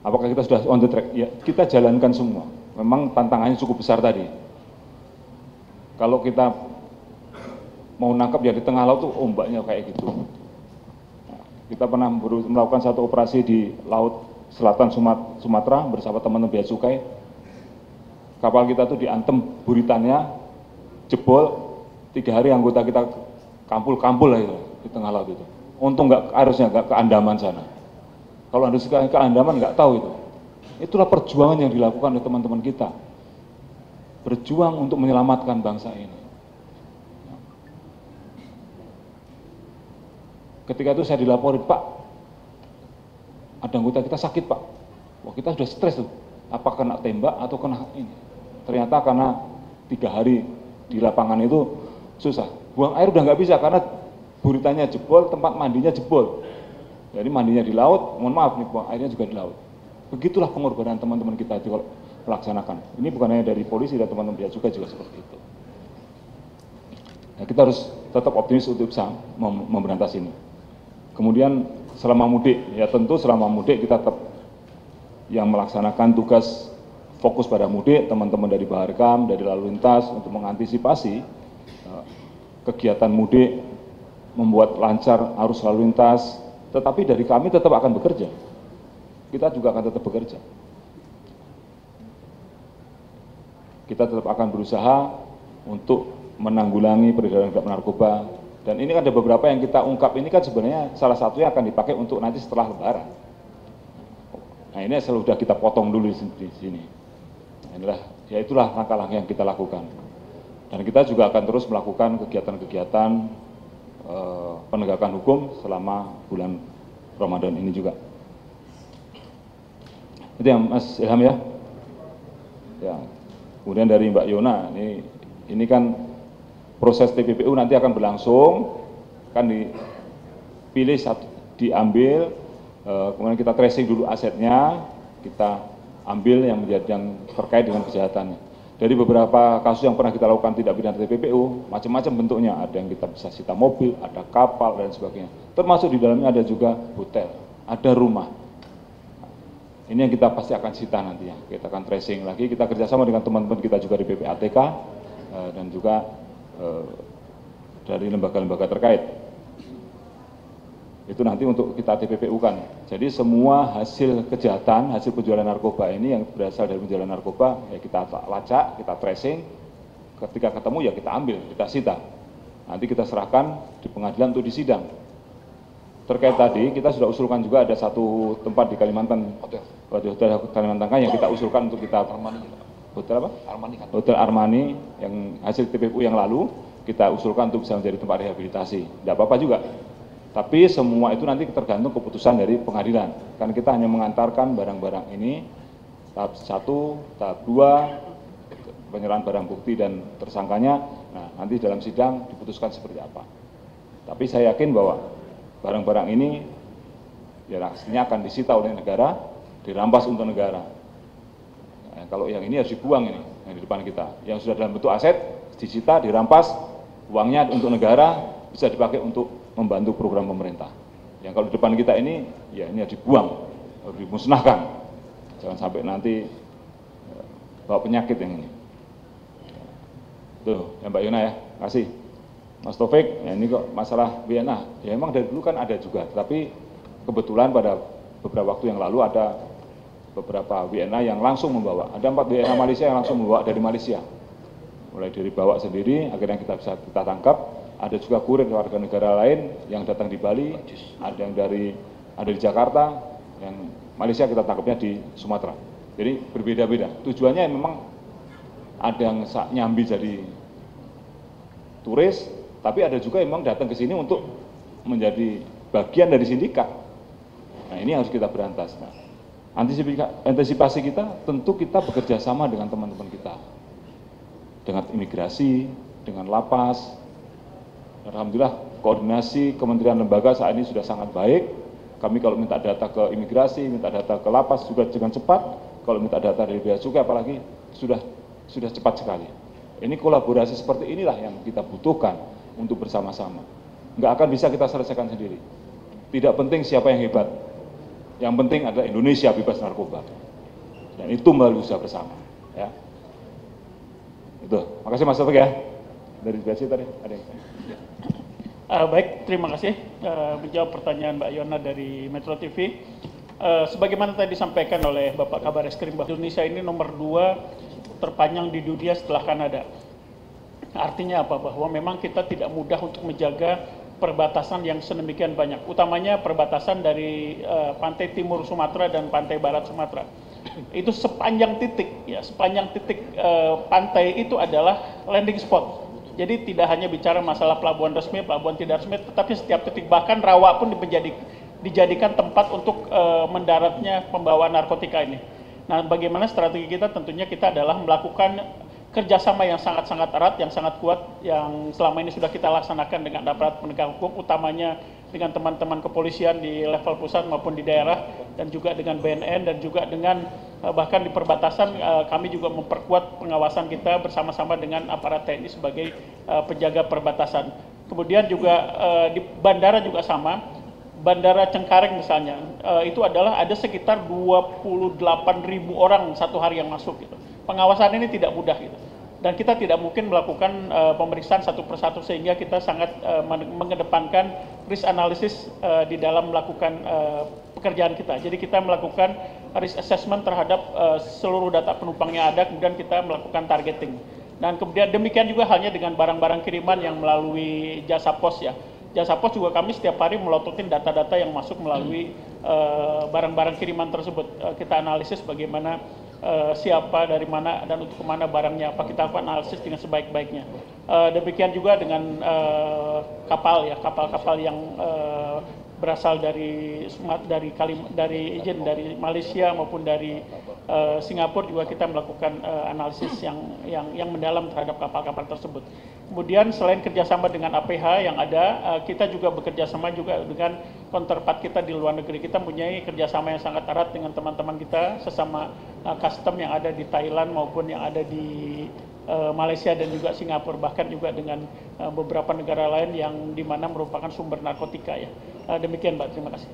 Apakah kita sudah on the track? Ya, kita jalankan semua. Memang tantangannya cukup besar tadi. Kalau kita mau nangkap ya di tengah laut tuh ombaknya kayak gitu. Kita pernah melakukan satu operasi di Laut Selatan Sumatera bersama teman-teman bea cukai. Kapal kita tuh diantem buritannya, jebol, 3 hari anggota kita kampul lah itu di tengah laut itu. Untung harusnya nggak ke Andaman sana. Kalau Anda sekali ke Andaman nggak tahu itu. Itulah perjuangan yang dilakukan oleh teman-teman kita. Berjuang untuk menyelamatkan bangsa ini. Ketika itu saya dilaporin, Pak, ada anggota kita sakit, Pak. Wah, kita sudah stres tuh. Apa kena tembak atau kena ini? Ternyata karena 3 hari di lapangan itu susah. Buang air udah nggak bisa karena buritannya jebol, tempat mandinya jebol. Jadi mandinya di laut, mohon maaf nih, buang airnya juga di laut. Begitulah pengorbanan teman-teman kita itu kalau melaksanakan. Ini bukan hanya dari polisi dan teman-teman bea cukai juga seperti itu. Nah, kita harus tetap optimis untuk bisa memberantas ini. Kemudian selama mudik, ya tentu selama mudik kita tetap yang melaksanakan tugas fokus pada mudik, teman-teman dari Baharkam, dari lalu lintas untuk mengantisipasi kegiatan mudik, membuat lancar arus lalu lintas, tetapi dari kami tetap akan bekerja. Kita juga akan tetap bekerja. Kita tetap akan berusaha untuk menanggulangi peredaran gelap narkoba. Dan ini kan ada beberapa yang kita ungkap ini kan sebenarnya salah satunya akan dipakai untuk nanti setelah Lebaran. Nah ini sudah kita potong dulu di sini. Nah, itulah langkah-langkah yang kita lakukan. Dan kita juga akan terus melakukan kegiatan-kegiatan penegakan hukum selama bulan Ramadan ini juga. Itu yang Mas Ilham ya. Ya. Kemudian dari Mbak Yona, ini kan proses TPPU nanti akan berlangsung, kan dipilih diambil, kemudian kita tracing dulu asetnya, kita ambil yang terkait dengan kejahatannya. Dari beberapa kasus yang pernah kita lakukan tindak pidana TPPU, macam-macam bentuknya, ada yang kita bisa sita mobil, ada kapal dan sebagainya. Termasuk di dalamnya ada juga hotel, ada rumah. Ini yang kita pasti akan sita nanti ya. Kita akan tracing lagi, kita kerjasama dengan teman-teman kita juga di PPATK dan juga dari lembaga-lembaga terkait. Itu nanti untuk kita TPPU kan. Jadi semua hasil kejahatan, hasil penjualan narkoba ini yang berasal dari penjualan narkoba, ya kita lacak, kita tracing, ketika ketemu ya kita ambil, kita sita. Nanti kita serahkan di pengadilan untuk disidang. Terkait tadi, kita sudah usulkan juga ada satu tempat di Kalimantan, hotel Kalimantan yang kita usulkan untuk kita Hotel apa? Armani kan? Hotel Armani yang hasil TPPU yang lalu kita usulkan untuk bisa menjadi tempat rehabilitasi. Tidak apa-apa juga. Tapi semua itu nanti tergantung keputusan dari pengadilan. Karena kita hanya mengantarkan barang-barang ini tahap 1, tahap 2, penyerahan barang bukti dan tersangkanya. Nah, nanti dalam sidang diputuskan seperti apa. Tapi saya yakin bahwa barang-barang ini ya hasilnya akan disita oleh negara, dirampas untuk negara. Nah, kalau yang ini harus dibuang ini, yang di depan kita. Yang sudah dalam bentuk aset, disita, dirampas, uangnya untuk negara, bisa dipakai untuk membantu program pemerintah. Yang kalau di depan kita ini, ya ini harus dibuang, harus dimusnahkan. Jangan sampai nanti bawa penyakit yang ini. Tuh, ya Mbak Yona ya, kasih. Mas Taufik, ya ini kok masalah WNA, ya memang dari dulu kan ada juga, tapi kebetulan pada beberapa waktu yang lalu ada beberapa WNA yang langsung membawa. Ada 4 WNA Malaysia yang langsung membawa dari Malaysia. Mulai dari bawa sendiri, akhirnya kita tangkap. Ada juga kurir warga negara lain yang datang di Bali, ada yang ada di Jakarta, yang Malaysia kita tangkapnya di Sumatera. Jadi berbeda-beda. Tujuannya memang ada yang nyambi jadi turis, tapi ada juga yang memang datang ke sini untuk menjadi bagian dari sindikat. Nah ini harus kita berantas. Nah, antisipasi kita tentu kita bekerja sama dengan teman-teman kita, dengan imigrasi, dengan lapas. Alhamdulillah koordinasi kementerian lembaga saat ini sudah sangat baik. Kami kalau minta data ke imigrasi, minta data ke lapas juga dengan cepat. Kalau minta data dari bea cukai apalagi sudah cepat sekali. Ini kolaborasi seperti inilah yang kita butuhkan untuk bersama-sama. Nggak akan bisa kita selesaikan sendiri. Tidak penting siapa yang hebat. Yang penting adalah Indonesia bebas narkoba. Dan itu melalui usaha bersama. Ya. Itu. Makasih Mas Taufik ya. Dari BSI tadi ada yang baik, terima kasih menjawab pertanyaan Mbak Yona dari Metro TV. Sebagaimana tadi disampaikan oleh Bapak Kabar Eskrim bahwa Indonesia ini nomor 2 terpanjang di dunia setelah Kanada. Artinya apa? Bahwa memang kita tidak mudah untuk menjaga perbatasan yang sedemikian banyak, utamanya perbatasan dari pantai timur Sumatera dan pantai barat Sumatera. Itu sepanjang titik, ya sepanjang titik pantai itu adalah landing spot. Jadi tidak hanya bicara masalah pelabuhan resmi, pelabuhan tidak resmi, tetapi setiap titik, bahkan rawa pun dijadikan tempat untuk mendaratnya pembawaan narkotika ini. Nah, bagaimana strategi kita? Tentunya kita adalah melakukan kerjasama yang sangat-sangat erat, yang sangat kuat, yang selama ini sudah kita laksanakan dengan aparat penegak hukum, utamanya dengan teman-teman kepolisian di level pusat maupun di daerah, dan juga dengan BNN, dan juga dengan bahkan di perbatasan kami juga memperkuat pengawasan kita bersama-sama dengan aparat TNI sebagai penjaga perbatasan. Kemudian juga di bandara juga sama, Bandara Cengkareng misalnya, itu adalah ada sekitar 28.000 orang satu hari yang masuk gitu. Pengawasan ini tidak mudah gitu. Dan kita tidak mungkin melakukan pemeriksaan satu persatu, sehingga kita sangat mengedepankan risk analysis di dalam melakukan pekerjaan kita. Jadi kita melakukan risk assessment terhadap seluruh data penumpang yang ada, kemudian kita melakukan targeting. Dan kemudian demikian juga halnya dengan barang-barang kiriman yang melalui jasa pos ya. Jasa pos juga kami setiap hari melototin data-data yang masuk melalui barang-barang kiriman tersebut. Kita analisis bagaimana siapa, dari mana, dan untuk kemana barangnya, apa kita lakukan analisis dengan sebaik-baiknya. Demikian juga dengan kapal ya, kapal-kapal yang berasal dari izin dari Malaysia maupun dari Singapura, juga kita melakukan analisis yang mendalam terhadap kapal-kapal tersebut. Kemudian selain kerjasama dengan APH yang ada, kita juga bekerjasama juga dengan counterpart kita di luar negeri. Kita mempunyai kerjasama yang sangat erat dengan teman-teman kita sesama custom yang ada di Thailand maupun yang ada di Malaysia dan juga Singapura, bahkan juga dengan beberapa negara lain yang dimana merupakan sumber narkotika ya. Demikian Mbak, terima kasih.